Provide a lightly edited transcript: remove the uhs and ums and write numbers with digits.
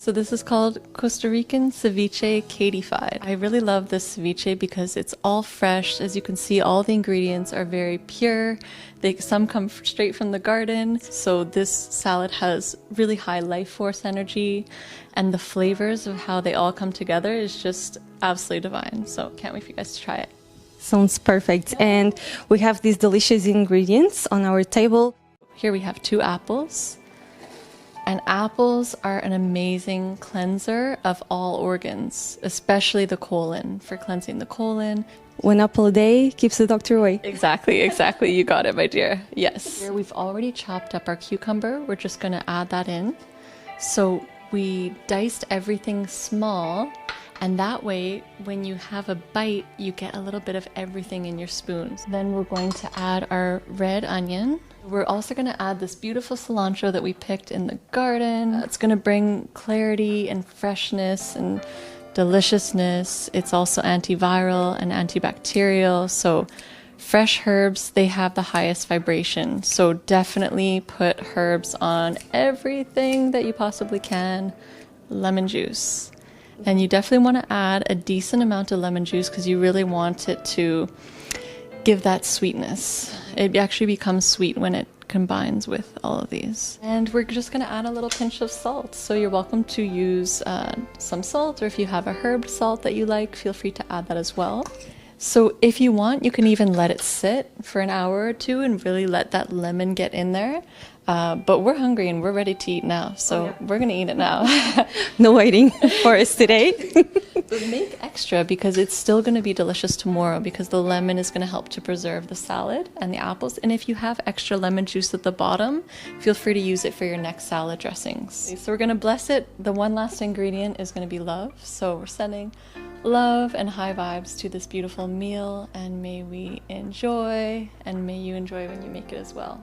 So this is called Costa Rican Ceviche Katiefied. I really love this ceviche because it's all fresh. As you can see, all the ingredients are very pure. Some come straight from the garden. So this salad has really high life force energy, and the flavors of how they all come together is just absolutely divine. So can't wait for you guys to try it. Sounds perfect. And we have these delicious ingredients on our table. Here we have 2 apples. And apples are an amazing cleanser of all organs, especially the colon, for cleansing the colon. 1 apple a day keeps the doctor away. Exactly. You got it, my dear. Yes. Here we've already chopped up our cucumber. We're just going to add that in. So we diced everything small, and that way, when you have a bite, you get a little bit of everything in your spoons. Then we're going to add our red onion. We're also going to add this beautiful cilantro that we picked in the garden. It's going to bring clarity and freshness and deliciousness. It's also antiviral and antibacterial. So fresh herbs, they have the highest vibration. So definitely put herbs on everything that you possibly can. Lemon juice. And you definitely want to add a decent amount of lemon juice because you really want it to give that sweetness. It actually becomes sweet when it combines with all of these. And we're just going to add a little pinch of salt. So you're welcome to use some salt, or if you have a herb salt that you like, feel free to add that as well. So if you want, you can even let it sit for an hour or 2 and really let that lemon get in there. But we're hungry and we're ready to eat now, so we're gonna eat it now. No waiting for us today. But make extra because it's still gonna be delicious tomorrow, because the lemon is gonna help to preserve the salad and the apples. And if you have extra lemon juice at the bottom, feel free to use it for your next salad dressings. So we're gonna bless it. The one last ingredient is gonna be love. So we're sending love and high vibes to this beautiful meal, and may we enjoy, and may you enjoy when you make it as well.